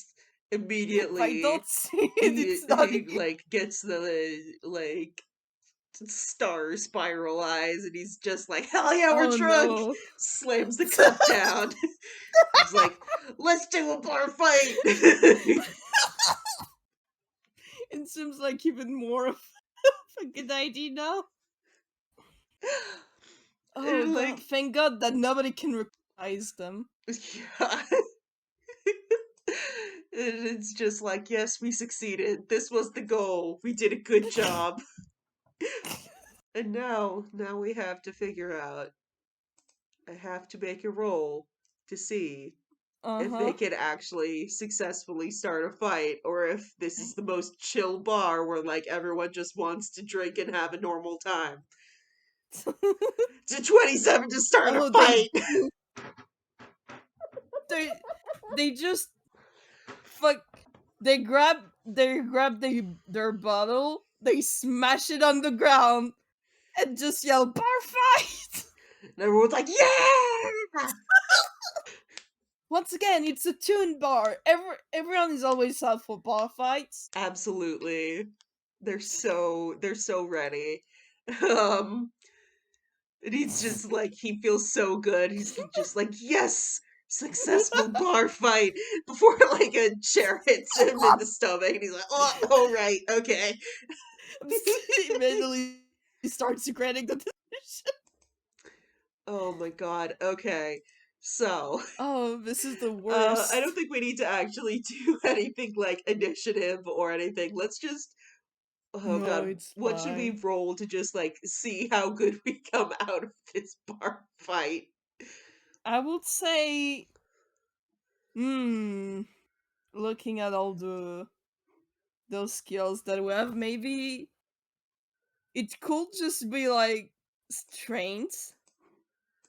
If I immediately don't see it, he it's not he you. like gets the like star spiral eyes and he's just like hell yeah we're Oh drunk, no. slams the cup down. He's like let's do a bar fight. It seems like even more of a good idea now. Oh, And, like thank God that nobody can recognize them. yeah. And it's just like, yes, we succeeded. This was the goal. We did a good job. And now we have to figure out. I have to make a roll to see Uh if they huh. can actually successfully start a fight, or if this is the most chill bar where like everyone just wants to drink and have a normal time. It's a 27 to start a Oh, they fight. they they just fuck. They grab their bottle. They smash it on the ground and just yell bar fight. And everyone's like, yeah! Once again, it's a tune bar. Everyone is always out for bar fights. Absolutely. They're so ready. Um and he's just like he feels so good. He's just like, yes, successful bar fight before like a chair hits him in the stomach and he's like, oh all right, okay. Immediately starts regretting the decision. Oh my god, okay. So Oh, this is the I don't worst. think we need to actually do anything like initiative or anything. Let's just oh No, god, it's what should we fine. roll to just like see how good we come out of this bar fight? I would say, hmm, looking at all those skills that we have, maybe it could just be like strength.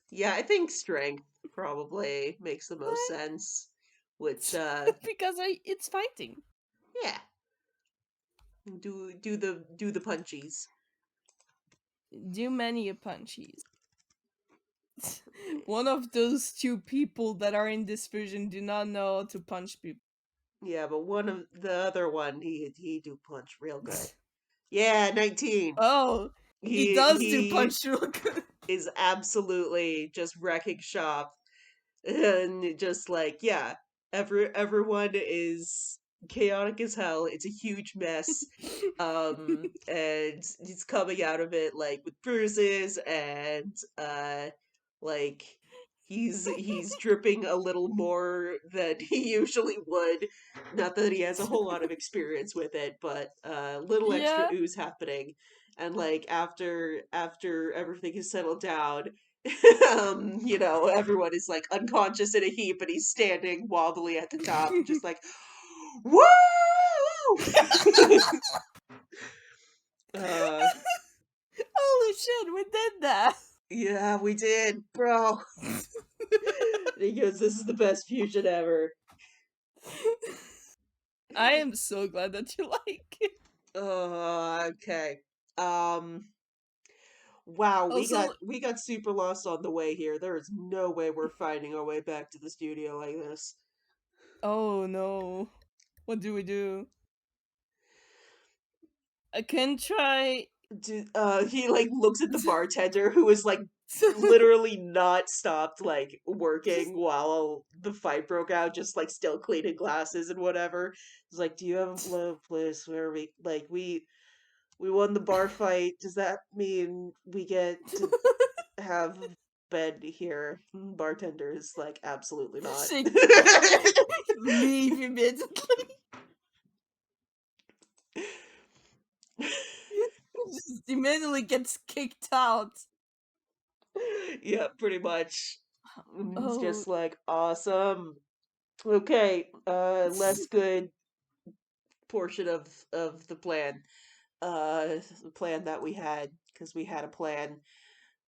Yeah, I think strength probably makes the most sense. Which Because it's fighting. yeah, do the punchies. Do many a punchies. One of those two people that are in this fusion do not know how to punch people. Yeah, but one of the other one he do punch real good. Yeah, 19. Oh, he He does do he punch real good. is absolutely just wrecking shop. And just like yeah, everyone is chaotic as hell. It's a huge mess. And he's coming out of it like with bruises and like he's dripping a little more than he usually would. Not that he has a whole lot of experience with it, but little extra Yeah. ooze happening. And like after everything is settled down, everyone is like unconscious in a heap and he's standing wobbly at the top, just like, woo! uh, Holy shit, we did that. yeah, we did, bro. He goes, this is the best fusion ever. I am so glad that you like it. Okay. Um, wow, we got Also, we got super lost on the way here. There is no way we're finding our way back to the studio like this. oh no. What do we do? I can try. He like looks at the bartender who is like literally not stopped like working while the fight broke out, just like still cleaning glasses and whatever. He's like, "Do you have a place where we won the bar fight? Does that mean we get to have a bed here?" Bartender is like, "Absolutely not." She leave immediately. Just immediately gets kicked out. Yeah, pretty much. It's Oh, just like awesome. Okay, less good portion of the plan that we had, because we had a plan,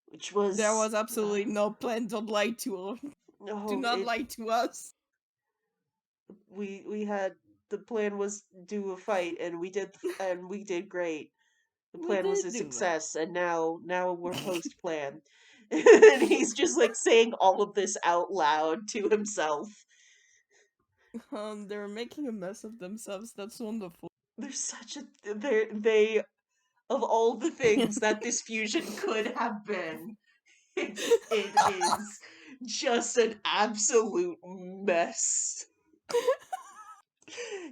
which there was was absolutely no plan. Don't lie to us. Do no, not it lie to us. we had the plan was do a fight, and we did great. The We plan was did a do that. success, and now we're post plan. And he's just like saying all of this out loud to himself. They're making a mess of themselves. That's wonderful. They're such a they of all the things that this fusion could have been, it is just an absolute mess.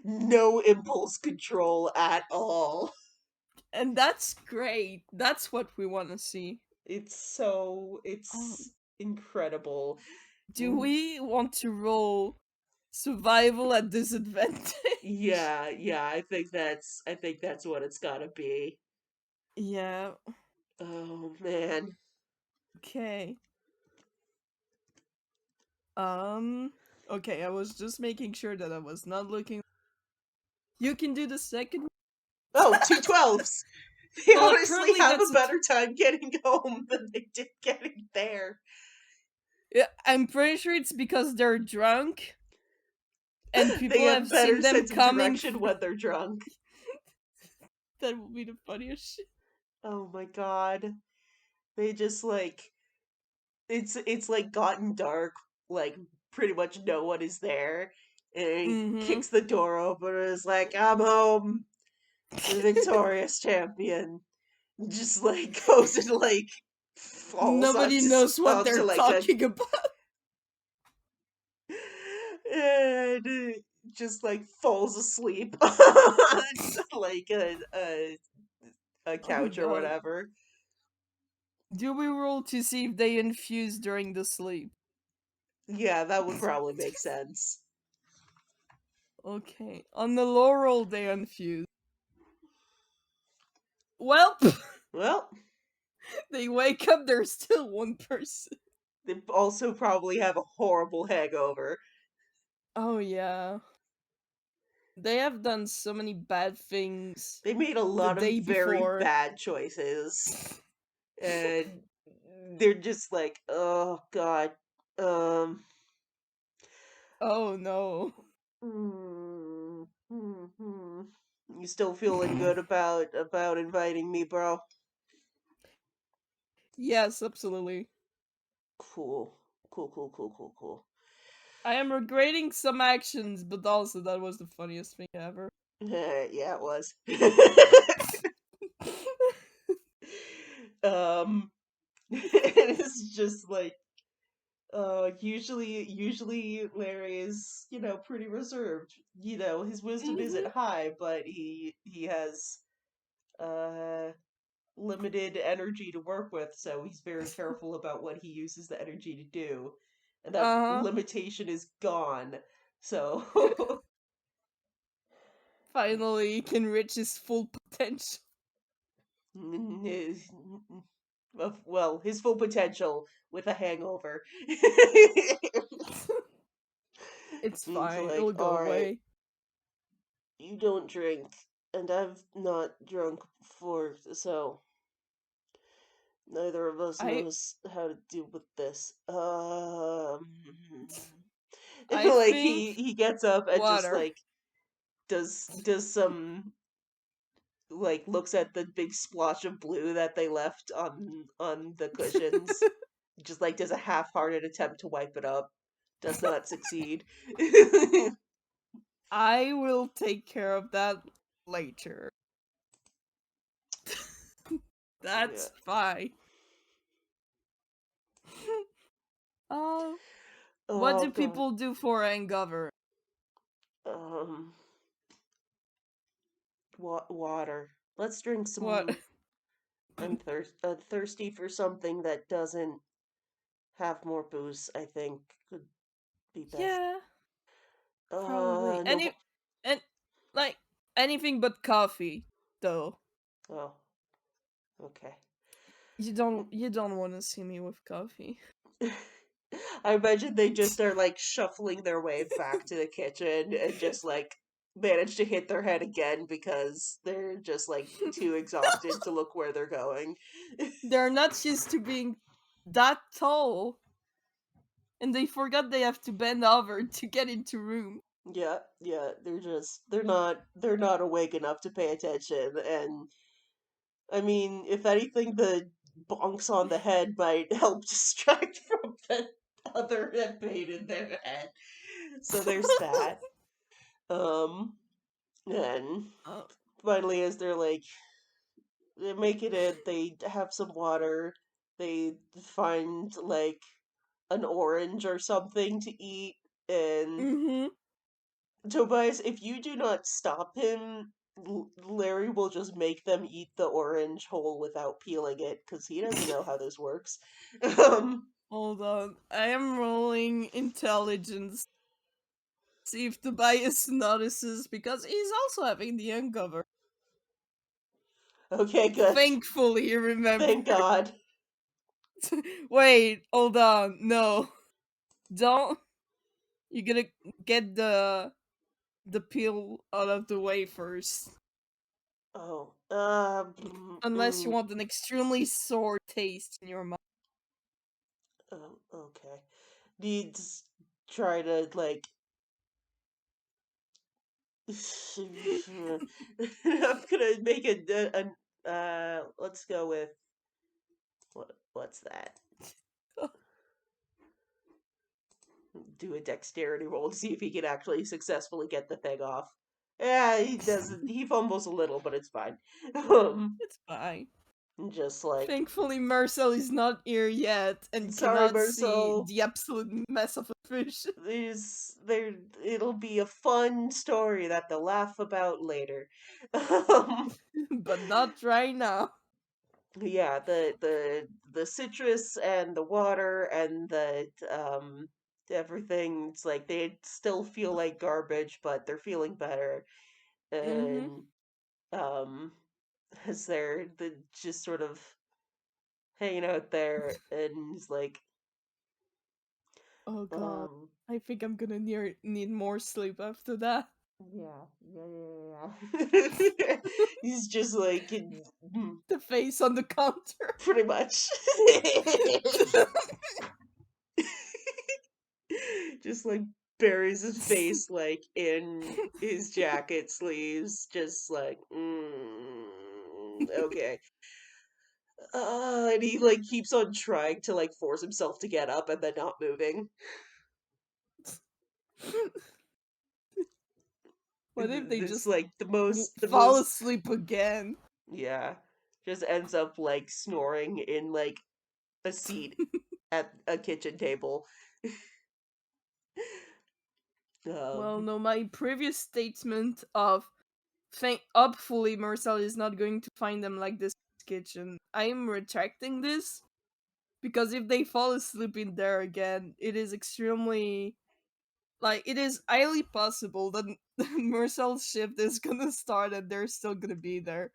No impulse control at all. And that's great. That's what we want to see. It's Um, incredible. do we want to roll survival at disadvantage? Yeah, yeah, I think that's what it's gotta be. Yeah. Oh man. Okay. Um. Okay, I was just making sure that I was not looking. You can do the second. Oh, 212s. They Well, honestly apparently have a that's a. better time getting home than they did getting there. Yeah, I'm pretty sure it's because they're drunk and They people have have seen better them sense of coming. direction when they're drunk. That would be the funniest shit. Oh my god. They just like it's like gotten dark, like pretty much no one is there. And he Mm-hmm. kicks the door open and is like, "I'm home, the victorious champion." Just like goes and like falls Nobody knows what onto they're like a talking about. and just like falls asleep on like a Oh couch or god. whatever. Do we roll to see if they infuse during the sleep? Yeah, that would probably make sense. Okay. On the low roll, they infuse. Well, Well, they wake up, there's still one person. they also probably have a horrible hangover. Oh yeah. They have done so many bad things They made a the lot of day very before. bad choices, and they're just like, oh god, um, Oh no. hmm, hmm, hmm. You still feeling good about inviting me, bro? Yes, absolutely. Cool, cool, cool, cool, cool, cool. I am regretting some actions, but also that was the funniest thing ever. Yeah, it was. It's just like usually Larry is, pretty reserved. His wisdom isn't Mhm. high, but he has uh limited energy to work with, so he's very careful about what he uses the energy to do. And that Uh-huh. limitation is gone. So Finally, he can reach his full potential. well, his full potential with a hangover. It's He's fine. like, It'll go all right, away. you don't drink, and I've not drunk before, so neither of us I knows how to deal with this. I Like think he gets up and just water. like does some like looks at the big splotch of blue that they left on the cushions, just like does a half-hearted attempt to wipe it up, does not succeed. I will take care of that later. That's Yeah. fine. uh, what Oh do god. people do for hangover? Um, water. Let's drink What? some. I'm thirsty for something that doesn't have more booze. I think could be best. Yeah, probably. No. And like anything but coffee, though. Oh, okay. You don't want to see me with coffee. I imagine they just are like shuffling their way back to the kitchen and just like manage to hit their head again because they're just like too exhausted to look where they're going. They're not used to being that tall, and they forgot they have to bend over to get into room. Yeah, yeah, they're not awake enough to pay attention, and I mean, if anything, the bonks on the head might help distract from the other head pain in their head. So there's that. Um, and Oh. finally, as they're like, they make it in, they have some water, they find like an orange or something to eat, and Mm-hmm. Tobias, if you do not stop him, Larry will just make them eat the orange whole without peeling it because he doesn't know how this works. um, Hold on. I am rolling intelligence. See if Tobias notices because he's also having the uncover. okay, good. Thankfully, he remembered. Thank God. Wait, hold on. No. Don't. You gotta get the peel out of the way first. Oh, Unless you want an extremely sore taste in your mouth. oh, okay. Needs try to like. I'm gonna make let's go with what's that? Do a dexterity roll to see if he can actually successfully get the thing off. Yeah, he doesn't. He fumbles a little, but it's fine. Um, It's fine. just like, Thankfully, Marcel is not here yet and sorry, cannot see Marcel. the absolute mess of a fish. There. It'll be a fun story that they'll laugh about later. Um, But not right now. yeah, the citrus and the water and the everything. It's like they still feel like garbage, but they're feeling better. Mm-hmm. And um as they're just sort of hanging out there and he's like Oh god. um I think I'm gonna need more sleep after that. yeah. He's just like The face on the counter. pretty much just like buries his face like in his jacket sleeves just like okay. And he like keeps on trying to like force himself to get up and then not moving. What if they This just like the fall most asleep again? yeah, just ends up like snoring in like a seat at a kitchen table. Well, Um, no, my previous statement of hopefully Marcel is not going to find them like this kitchen. I'm retracting this because if they fall asleep in there again, it is extremely it is highly possible that Marcel's shift is gonna start and they're still gonna be there.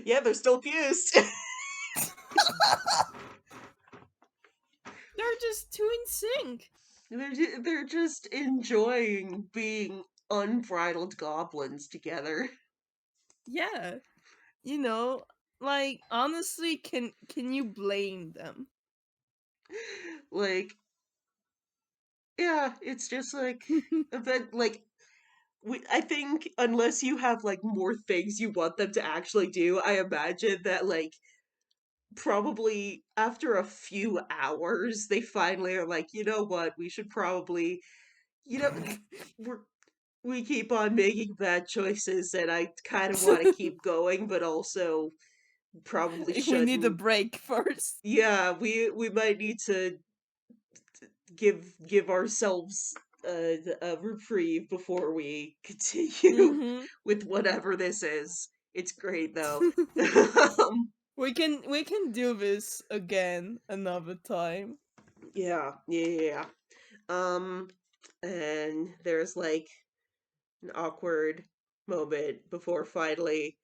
yeah, they're still fused. They're just too in sync. They're just enjoying being unbridled goblins together. Yeah, you know, honestly, can you blame them? Like, yeah, it's just like a bit like I think unless you have like more things you want them to actually do, I imagine that like probably after a few hours they finally are like, you know what, we should probably, you know, we're we keep on making bad choices and I kind of want to keep going, but also probably We need a shouldn't. break first. Yeah, we might need to give ourselves a reprieve before we continue Mm-hmm. with whatever this is. It's great though. We can do this again another time. Yeah, yeah, yeah. Yeah. Um, and there's like an awkward moment before finally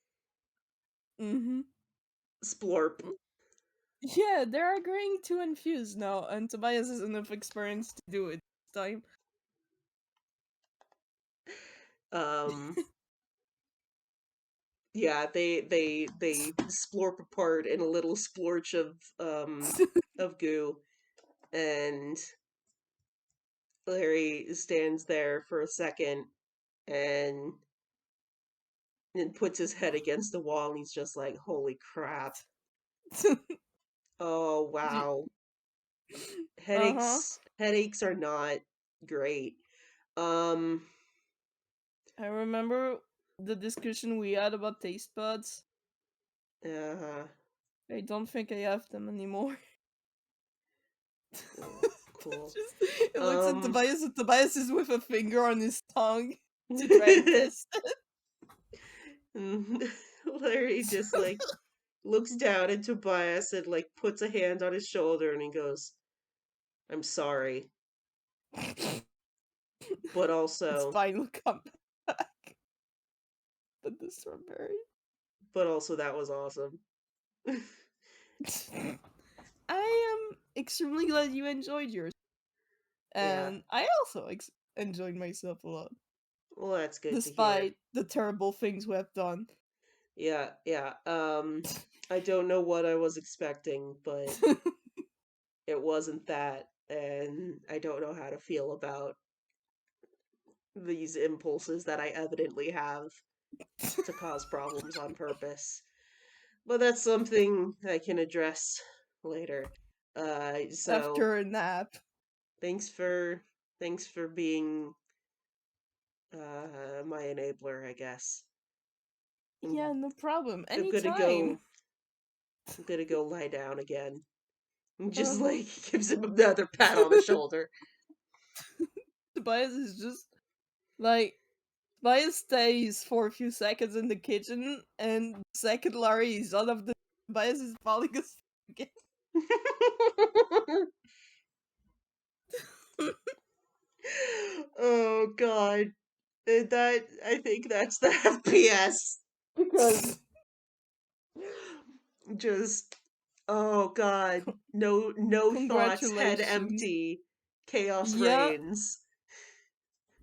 Mm-hmm. splorp. Yeah, they're agreeing to infuse now, and Tobias has enough experience to do it this time. Um, yeah, they splorp apart in a little splorch of goo, and Larry stands there for a second and puts his head against the wall, and he's just like, "Holy crap! Oh wow, Uh-huh. headaches are not great." Um, I remember the discussion we had about taste buds. uh, I don't think I have them anymore. cool. It looks at Um, Tobias, and Tobias is with a finger on his tongue to try and taste it. Larry just like looks down at Tobias and like puts a hand on his shoulder and he goes, "I'm sorry, but It's also, fine, we'll come back. But the strawberry. that was awesome." I am extremely glad you enjoyed yours. Yeah. And I also enjoyed myself a lot, Well, that's good to hear. despite the terrible things we have done. Yeah, yeah. I don't know what I was expecting, but it wasn't that, and I don't know how to feel about these impulses that I evidently have to cause problems on purpose. But that's something I can address later. So After a nap. thanks for being my enabler, I guess. Yeah, I'm, no problem. I'm gonna Anytime. go. I'm gonna go lie down again. And just Uh-huh. like gives him another pat on the shoulder. Tobias is just like Tobias stays for a few seconds in the kitchen, and the second Larry is out of the Tobias is falling asleep again. Oh god. That I think that's the FPS because just oh god, no thoughts, head Congratulations. empty, chaos Yeah, reigns.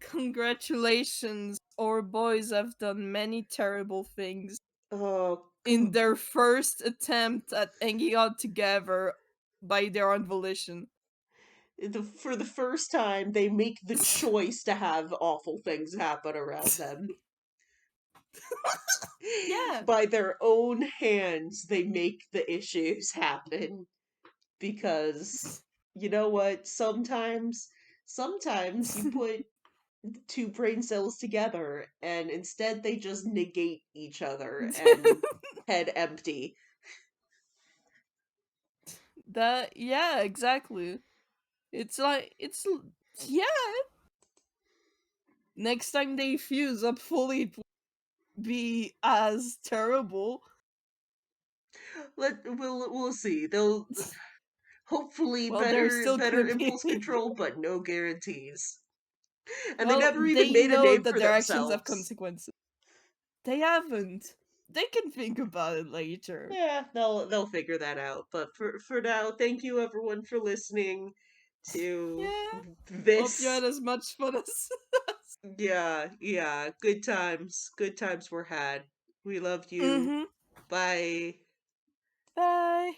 congratulations. Our boys have done many terrible things Oh, in their first attempt at hanging out together by their own volition. for the first time they make the choice to have awful things happen around them. Yeah. By their own hands, they make the issues happen because you know what? Sometimes you put two brain cells together and instead they just negate each other and head empty. That yeah, exactly. It's like yeah. Next time they fuse up fully, it will be as terrible. We'll see. They'll hopefully Well, they're still better gonna impulse be. control, but no guarantees. And they Well, never even they made a know name that for their actions have themselves. consequences. They haven't. They can think about it later. Yeah, they'll figure that out. But for now, thank you everyone for listening to Yeah. Hope you this. had as much fun as. Yeah, yeah, good times. Good times were had. We love you. Mm-hmm. Bye. Bye.